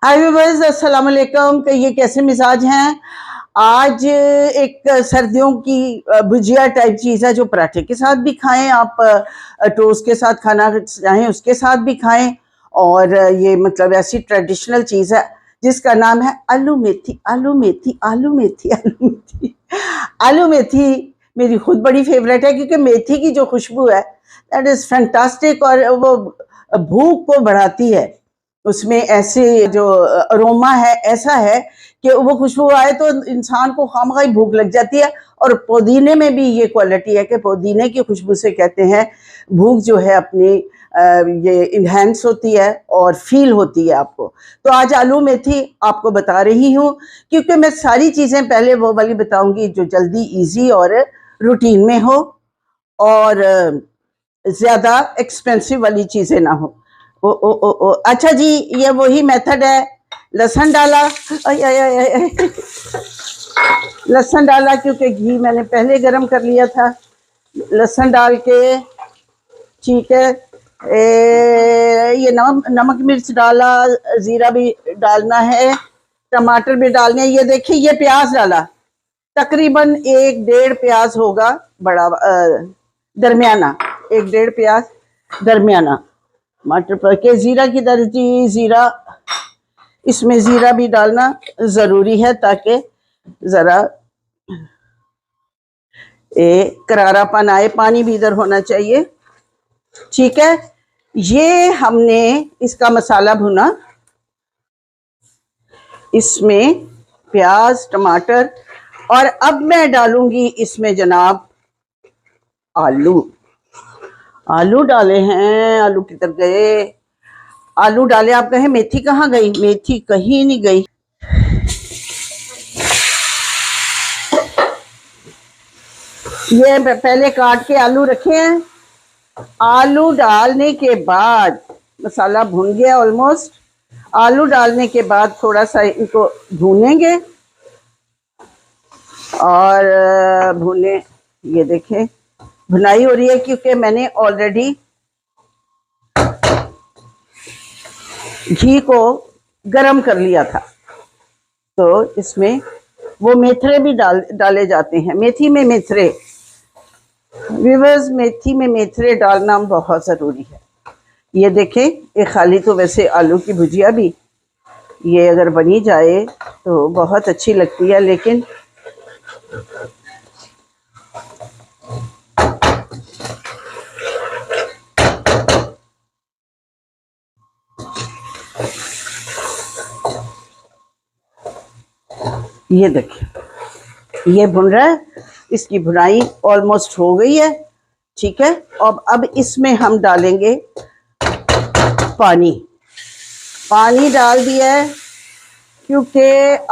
हाय viewers, अस्सलाम वालेकुम। कि ये कैसे मिजाज हैं। आज एक सर्दियों की भुजिया टाइप चीज़ है जो पराठे के साथ भी खाएं आप, टोस्ट के साथ खाना चाहें उसके साथ भी खाएं। और ये मतलब ऐसी ट्रेडिशनल चीज़ है जिसका नाम है आलू मेथी। आलू मेथी, आलू मेथी, आलू मेथी। आलू मेथी मेरी खुद बड़ी फेवरेट है क्योंकि मेथी की जो खुशबू है दैट इज़ फैंटास्टिक, और वो भूख को बढ़ाती है। उसमें ऐसे जो अरोमा है ऐसा है कि वो खुशबू आए तो इंसान को खामखाई भूख लग जाती है। और पुदीने में भी ये क्वालिटी है कि पुदीने की खुशबू से कहते हैं भूख जो है अपनी ये इन्हेंस होती है और फील होती है आपको। तो आज आलू मेथी आपको बता रही हूँ क्योंकि मैं सारी चीज़ें पहले वो वाली बताऊंगी जो जल्दी इजी और रूटीन में हो और ज़्यादा एक्सपेंसिव वाली चीज़ें ना हो। ओ अच्छा जी, ये वही मेथड है। लहसुन डाला, लहसुन डाला क्योंकि घी मैंने पहले गरम कर लिया था। लहसुन डाल के ठीक है, ये नमक मिर्च डाला, जीरा भी डालना है, टमाटर भी डालने हैं। ये देखिए ये प्याज डाला, तकरीबन 1-1.5 प्याज होगा, बड़ा दरमियाना 1-1.5 प्याज दरमियाना। मटर पर के जीरा की तरजीह, जीरा इसमें जीरा भी डालना ज़रूरी है ताकि ज़रा करारापन आए। पानी भी इधर होना चाहिए, ठीक है। ये हमने इसका मसाला भुना, इसमें प्याज टमाटर, और अब मैं डालूंगी इसमें जनाब आलू। आलू डाले हैं, आलू किधर गए? आलू डाले। आप कहें मेथी कहाँ गई? मेथी कहीं नहीं गई। ये पहले काट के आलू रखे हैं। आलू डालने के बाद मसाला भुन गया ऑलमोस्ट। आलू डालने के बाद थोड़ा सा इनको भूनेंगे और भुने, ये देखें भुनाई हो रही है क्योंकि मैंने ऑलरेडी घी को गरम कर लिया था। तो इसमें वो मेथरे भी डाले जाते हैं। मेथी में मेथरे, व्यूअर्स, मेथी में मेथरे डालना बहुत ज़रूरी है। ये देखें, ये खाली तो वैसे आलू की भुजिया भी ये अगर बनी जाए तो बहुत अच्छी लगती है, लेकिन ये देखिए ये भुन रहा है, इसकी भुनाई ऑलमोस्ट हो गई है, ठीक है। अब इसमें हम डालेंगे पानी। पानी डाल दिया है क्योंकि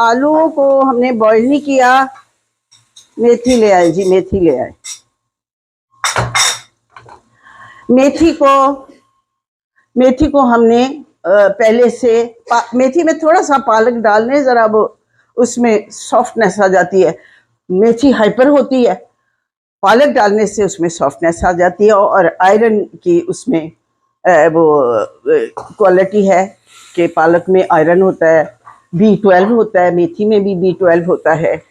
आलूओं को हमने बॉईल नहीं किया। मेथी ले आए जी, मेथी ले आए। मेथी को हमने पहले से मेथी में थोड़ा सा पालक डालने, ज़रा वो उसमें सॉफ्टनेस आ जाती है। मेथी हाइपर होती है, पालक डालने से उसमें सॉफ्टनेस आ जाती है। और आयरन की उसमें वो क्वालिटी है कि पालक में आयरन होता है, B12 होता है, मेथी में भी B12 होता है,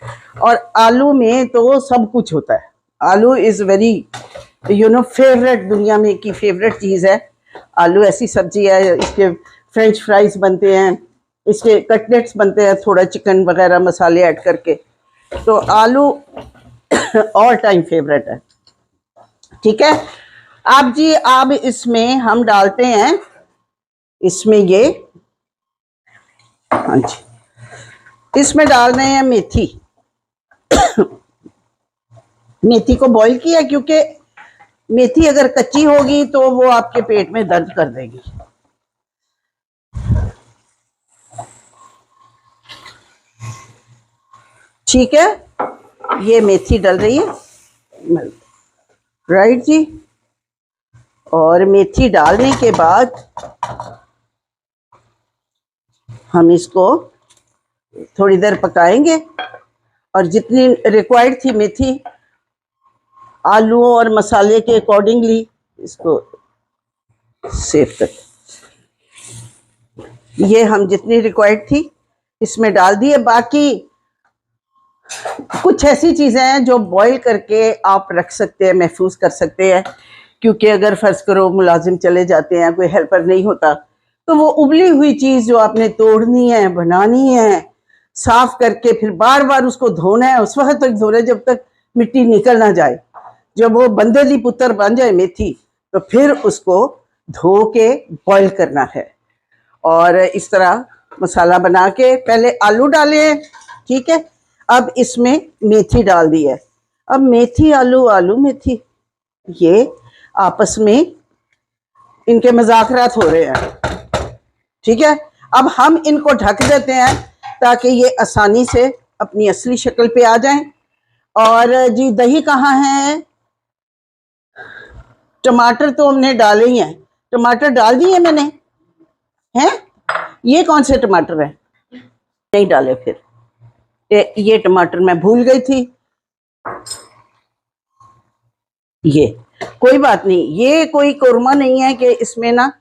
और आलू में तो सब कुछ होता है। आलू इज़ वेरी फेवरेट, दुनिया में की फेवरेट चीज़ है। आलू ऐसी सब्जी है, इसके फ्रेंच फ्राइज बनते हैं, इसके कटलेट्स बनते हैं थोड़ा चिकन वगैरह मसाले ऐड करके। तो आलू ऑल टाइम फेवरेट है, ठीक है। अब जी अब इसमें हम डालते हैं, इसमें ये, हाँ जी, इसमें डाल रहे हैं मेथी। मेथी को बॉईल किया क्योंकि मेथी अगर कच्ची होगी तो वो आपके पेट में दर्द कर देगी। ठीक है, ये मेथी डल रही है, राइट जी। और मेथी डालने के बाद हम इसको थोड़ी देर पकाएंगे, और जितनी रिक्वायर्ड थी मेथी आलूओं और मसाले के अकॉर्डिंगली इसको सेव कर। ये हम जितनी रिक्वायर्ड थी इसमें डाल दिए। बाकी कुछ ऐसी चीज़ें हैं जो बॉईल करके आप रख सकते हैं, महफूज कर सकते हैं, क्योंकि अगर फ़र्ज़ करो मुलाजिम चले जाते हैं, कोई हेल्पर नहीं होता, तो वो उबली हुई चीज़ जो आपने तोड़नी है, बनानी है, साफ करके फिर बार बार उसको धोना है, उस वक्त तक धोना है जब तक मिट्टी निकल ना जाए। जब वो बंदे दी पुत्र बन जाए मेथी, तो फिर उसको धो के बॉईल करना है। और इस तरह मसाला बना के पहले आलू डाले हैं, ठीक है। अब इसमें मेथी डाल दी है। अब मेथी आलू, आलू मेथी, ये आपस में इनके मज़ाकरात हो रहे हैं, ठीक है। अब हम इनको ढक देते हैं ताकि ये आसानी से अपनी असली शक्ल पे आ जाएं। और जी दही कहाँ है? टमाटर तो हमने डाले ही हैं, टमाटर डाल दिए मैंने, हैं? ये कौन से टमाटर है? नहीं डाले फिर। ये टमाटर मैं भूल गई थी। ये कोई बात नहीं, ये कोई कोरमा नहीं है कि इसमें ना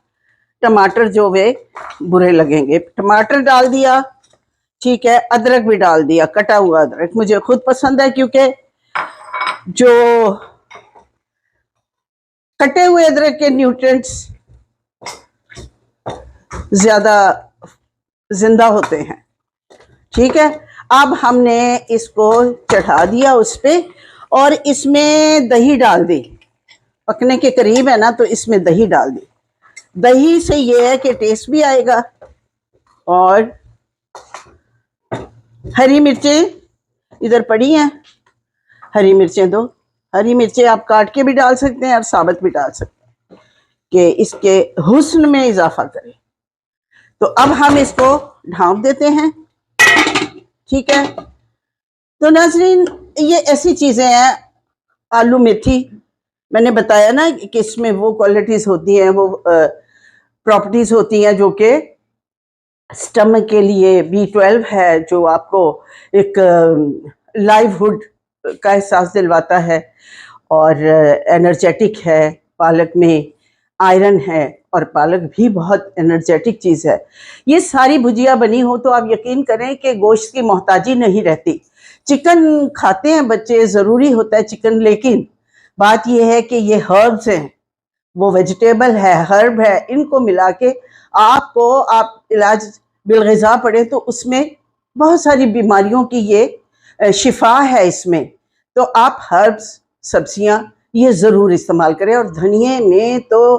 टमाटर जो वे बुरे लगेंगे। टमाटर डाल दिया, ठीक है। अदरक भी डाल दिया, कटा हुआ अदरक मुझे खुद पसंद है, क्योंकि जो कटे हुए अदरक के न्यूट्रिएंट्स ज्यादा जिंदा होते हैं, ठीक है। अब हमने इसको चढ़ा दिया उस पे, और इसमें दही डाल दी। पकने के करीब है ना, तो इसमें दही डाल दी। दही से ये है कि टेस्ट भी आएगा। और हरी मिर्चें इधर पड़ी हैं, हरी मिर्चें दो। हरी मिर्चें आप काट के भी डाल सकते हैं और साबुत भी डाल सकते हैं कि इसके हुस्न में इजाफा करे। तो अब हम इसको ढाँप देते हैं, ठीक है। तो नाज़रीन, ये ऐसी चीज़ें हैं। आलू मेथी मैंने बताया ना कि इसमें वो क्वालिटीज़ होती हैं, वो प्रॉपर्टीज़ होती हैं जो कि स्टमक के लिए, B12 है जो आपको एक लाइवहुड का एहसास दिलवाता है, और एनर्जेटिक है। पालक में आयरन है, और पालक भी बहुत एनर्जेटिक चीज़ है। ये सारी भुजिया बनी हो तो आप यकीन करें कि गोश्त की मोहताजी नहीं रहती। चिकन खाते हैं बच्चे, ज़रूरी होता है चिकन, लेकिन बात यह है कि ये हर्ब्स हैं, वो वेजिटेबल है, हर्ब है, इनको मिला के आप इलाज बिलग़िज़ा पढ़े तो उसमें बहुत सारी बीमारियों की ये शिफा है इसमें। तो आप हर्ब्स, सब्जियां ये ज़रूर इस्तेमाल करें। और धनिए में तो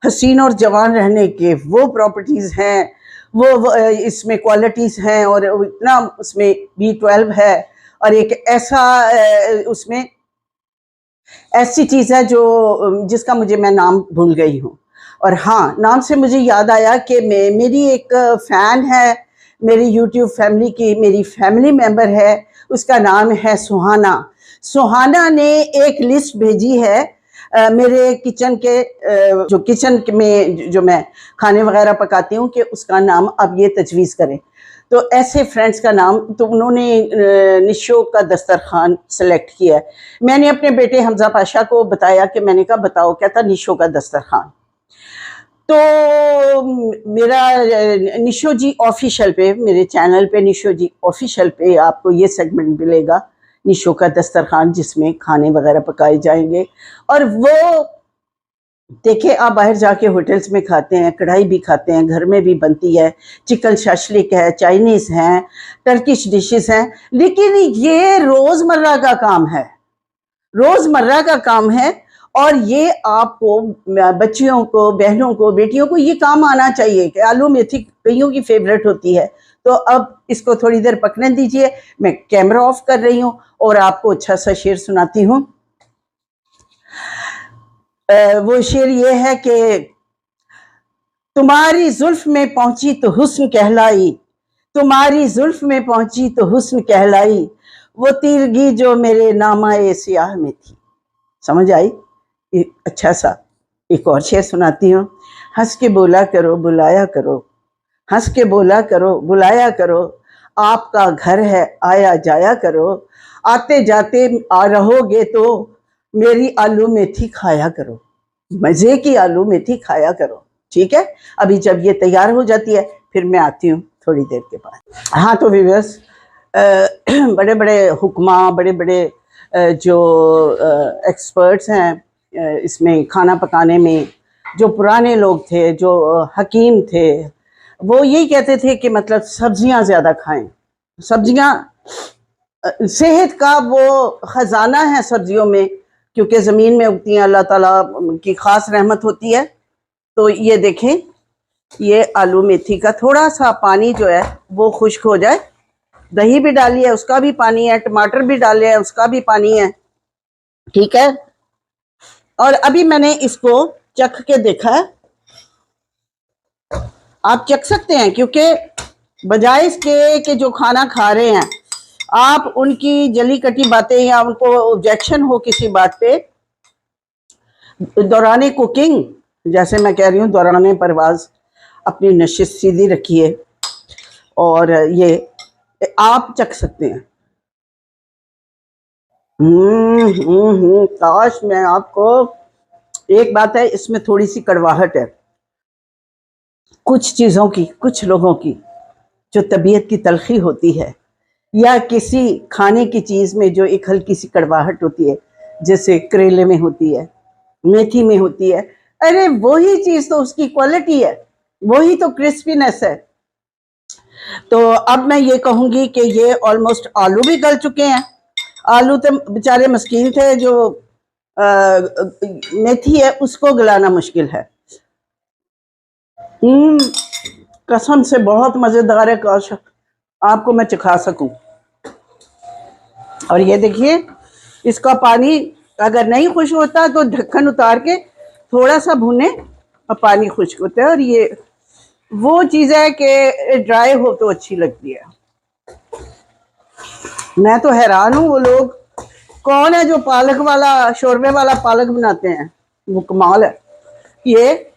हसीन और जवान रहने के वो प्रॉपर्टीज़ हैं, वो इसमें क्वालिटीज़ हैं, और इतना उसमें B12 है, और एक ऐसा उसमें ऐसी चीज़ है जो जिसका मैं नाम भूल गई हूँ। और हाँ, नाम से मुझे याद आया कि मेरी एक फ़ैन है मेरी यूट्यूब फैमिली की, मेरी फैमिली मेंबर है, उसका नाम है सुहाना। सुहाना ने एक लिस्ट भेजी है मेरे किचन के जो किचन में जो मैं खाने वगैरह पकाती हूँ, कि उसका नाम अब ये तजवीज़ करें। तो ऐसे फ्रेंड्स का नाम, तो उन्होंने निशो का दस्तरखान सेलेक्ट किया है। मैंने अपने बेटे हमजा पाशा को बताया कि मैंने कहा बताओ क्या था निशो का दस्तरखान। तो मेरा निशो जी ऑफिशियल पे, मेरे चैनल पे निशो जी ऑफिशियल पे आपको ये सेगमेंट मिलेगा, निशो का दस्तरखान, जिसमें खाने वगैरह पकाए जाएंगे। और वो देखिए, आप बाहर जाके होटल्स में खाते हैं, कढ़ाई भी खाते हैं, घर में भी बनती है, चिकन शशलिक है, चाइनीज़ हैं, टर्किश डिशेस हैं, लेकिन ये रोज़मर्रा का काम है, रोज़मर्रा का काम है। और ये आपको, बच्चियों को, बहनों को, बेटियों को ये काम आना चाहिए कि आलू मेथी कईयों की फेवरेट होती है। तो अब इसको थोड़ी देर पकने दीजिए, मैं कैमरा ऑफ कर रही हूँ और आपको अच्छा सा शेर सुनाती हूँ। वो शेर ये है कि तुम्हारी जुल्फ में पहुंची तो हुस्न कहलाई, तुम्हारी जुल्फ में पहुंची तो हुस्न कहलाई, वो तीरगी जो मेरे नामाए सियाह में थी। समझ आई? अच्छा सा एक और शेर सुनाती हूँ। हंस के बोला करो बुलाया करो, हंस के बोला करो बुलाया करो, आपका घर है आया जाया करो, आते जाते आ रहोगे तो मेरी आलू मेथी खाया करो, मजे की आलू मेथी खाया करो। ठीक है, अभी जब ये तैयार हो जाती है फिर मैं आती हूँ थोड़ी देर के बाद। हाँ तो व्यूअर्स, बड़े बड़े हुक्मा, बड़े बड़े जो एक्सपर्ट्स हैं इसमें खाना पकाने में, जो पुराने लोग थे, जो हकीम थे, वो यही कहते थे कि मतलब सब्जियां ज़्यादा खाएं। सब्जियां सेहत का वो ख़जाना है सब्जियों में, क्योंकि ज़मीन में उगती हैं, अल्लाह ताला की ख़ास रहमत होती है। तो ये देखें, ये आलू मेथी का थोड़ा सा पानी जो है वो खुश्क हो जाए, दही भी डाली है उसका भी पानी है, टमाटर भी डाले हैं उसका भी पानी है, ठीक है। और अभी मैंने इसको चख के देखा है, आप चख सकते हैं, क्योंकि बजाय इसके कि जो खाना खा रहे हैं आप उनकी जली कटी बातें या उनको ऑब्जेक्शन हो किसी बात पे, दौरान कुकिंग, जैसे मैं कह रही हूँ दौरान परवाज अपनी नशिश सीधी रखिए और ये आप चख सकते हैं। काश मैं आपको, एक बात है इसमें थोड़ी सी कड़वाहट है कुछ चीज़ों की, कुछ लोगों की जो तबीयत की तलखी होती है, या किसी खाने की चीज़ में जो एक हल्की सी कड़वाहट होती है, जैसे करेले में होती है, मेथी में होती है, अरे वही चीज़ तो उसकी क्वालिटी है, वही तो क्रिस्पीनेस है। तो अब मैं ये कहूँगी कि ये ऑलमोस्ट आलू भी गल चुके हैं। आलू तो बेचारे मस्कीन थे, जो मेथी है उसको गलाना मुश्किल है। कसम से बहुत मज़ेदार है, काश आपको मैं चखा सकूं। और ये देखिए, इसका पानी अगर नहीं खुश्क होता तो ढक्कन उतार के थोड़ा सा भुने और पानी खुश्क होता है। और ये वो चीज़ है कि ड्राई हो तो अच्छी लगती है। मैं तो हैरान हूँ, वो लोग कौन है जो पालक वाला, शोरबे वाला पालक बनाते हैं, वो कमाल है। ये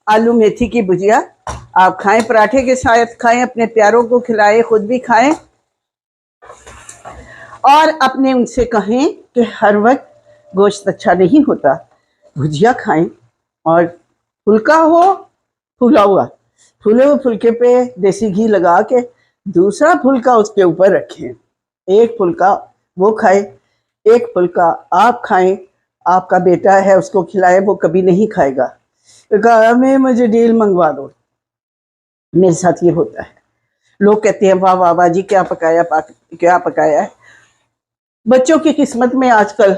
आलू मेथी की भुजिया आप खाएं, पराठे के साथ खाएं, अपने प्यारों को खिलाएं, खुद भी खाएं और अपने उनसे कहें कि हर वक्त गोश्त अच्छा नहीं होता, भुजिया खाएं और फुल्का हो, फूला हुआ, फूले हुए फुल्के पे देसी घी लगा के दूसरा फुल्का उसके ऊपर रखें। एक फुल्का वो खाए, एक फुल्का आप खाएं, आपका बेटा है उसको खिलाए, वो कभी नहीं खाएगा, तो कहा मैं मुझे डील मंगवा दो। मेरे साथ ये होता है, लोग कहते हैं वाह वाह वाह जी क्या पकाया, क्या पकाया है। बच्चों की किस्मत में आजकल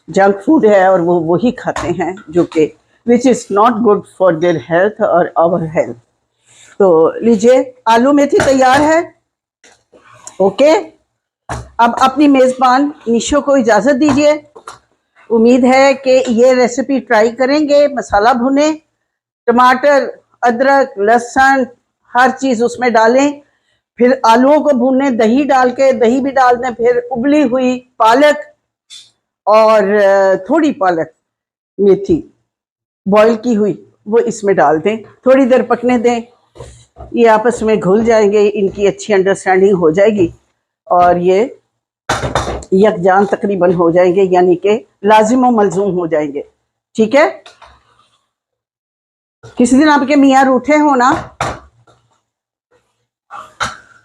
जंक फूड है और वो वही खाते हैं जो कि which is not good for their health और आवर हेल्थ। तो लीजिए, आलू मेथी तैयार है। ओके, अब अपनी मेज़बान निशो को इजाज़त दीजिए। उम्मीद है कि ये रेसिपी ट्राई करेंगे। मसाला भुने, टमाटर, अदरक, लहसुन, हर चीज़ उसमें डालें, फिर आलूओं को भूनें, दही डाल के, दही भी डाल दें, फिर उबली हुई पालक और थोड़ी पालक मेथी बॉईल की हुई वो इसमें डाल दें, थोड़ी देर पकने दें, ये आपस में घुल जाएंगे, इनकी अच्छी अंडरस्टैंडिंग हो जाएगी और ये यकजान तकरीबन हो जाएंगे, यानी कि लाजिम व मलजूम हो जाएंगे। ठीक है, किसी दिन आपके मियाँ रूठे हो ना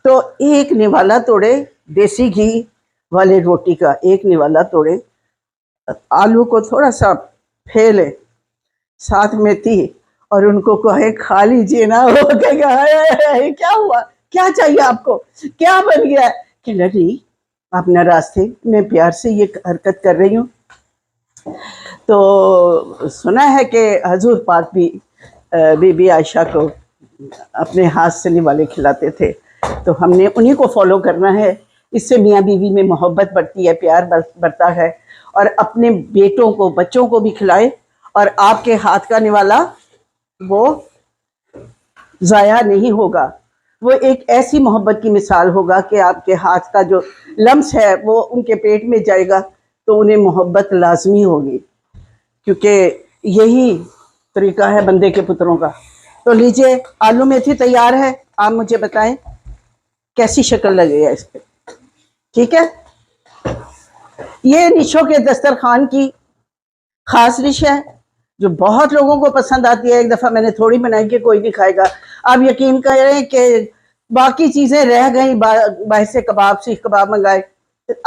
तो एक निवाला तोड़े देसी घी वाले रोटी का, एक निवाला तोड़े, आलू को थोड़ा सा फेले, साथ मेथी, और उनको कहे खा लीजिए ना। वो कहेगा क्या हुआ, क्या चाहिए आपको, क्या बन गया है, कि नहीं आप नाराज थे, मैं प्यार से ये हरकत कर रही हूँ। तो सुना है कि हजूर पाक भी बीबी आयशा को अपने हाथ से निवाले खिलाते थे, तो हमने उन्हीं को फॉलो करना है। इससे मियाँ बीवी में मोहब्बत बढ़ती है, प्यार बढ़ता है, और अपने बेटों को, बच्चों को भी खिलाए और आपके हाथ का निवाला वो ज़ाया नहीं होगा। वो एक ऐसी मोहब्बत की मिसाल होगा कि आपके हाथ का जो लम्स है वो उनके पेट में जाएगा तो उन्हें मोहब्बत लाजमी होगी, क्योंकि यही तरीका है बंदे के पुत्रों का। तो लीजिए, आलू मेथी तैयार है, आप मुझे बताएं कैसी शक्ल लगेगा इस पर। ठीक है, ये निशो के दस्तरखान की खास डिश है, जो बहुत लोगों को पसंद आती है। एक दफ़ा मैंने थोड़ी बनाई कि कोई नहीं खाएगा। आप यकीन करें कि बाकी चीज़ें रह गई, बाहर से कबाब, सीख कबाब मंगाए।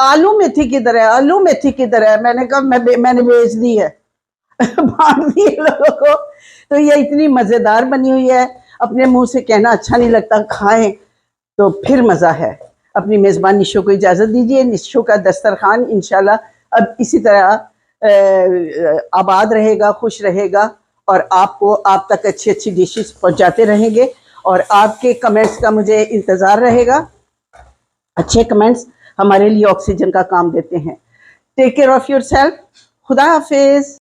आलू मेथी किधर है, आलू मेथी किधर है? मैंने कहा मैंने बेच दी है बांट दी लोगों को। तो ये इतनी मज़ेदार बनी हुई है, अपने मुंह से कहना अच्छा नहीं लगता, खाएं तो फिर मज़ा है। अपनी मेज़बान निशो को इजाज़त दीजिए। निशो का दस्तरखान इंशाल्लाह अब इसी तरह आबाद रहेगा, खुश रहेगा और आपको आप तक अच्छी अच्छी डिशेस पहुंचाते रहेंगे और आपके कमेंट्स का मुझे इंतज़ार रहेगा। अच्छे कमेंट्स हमारे लिए ऑक्सीजन का काम देते हैं। Take care of yourself. खुदा हाफिज़।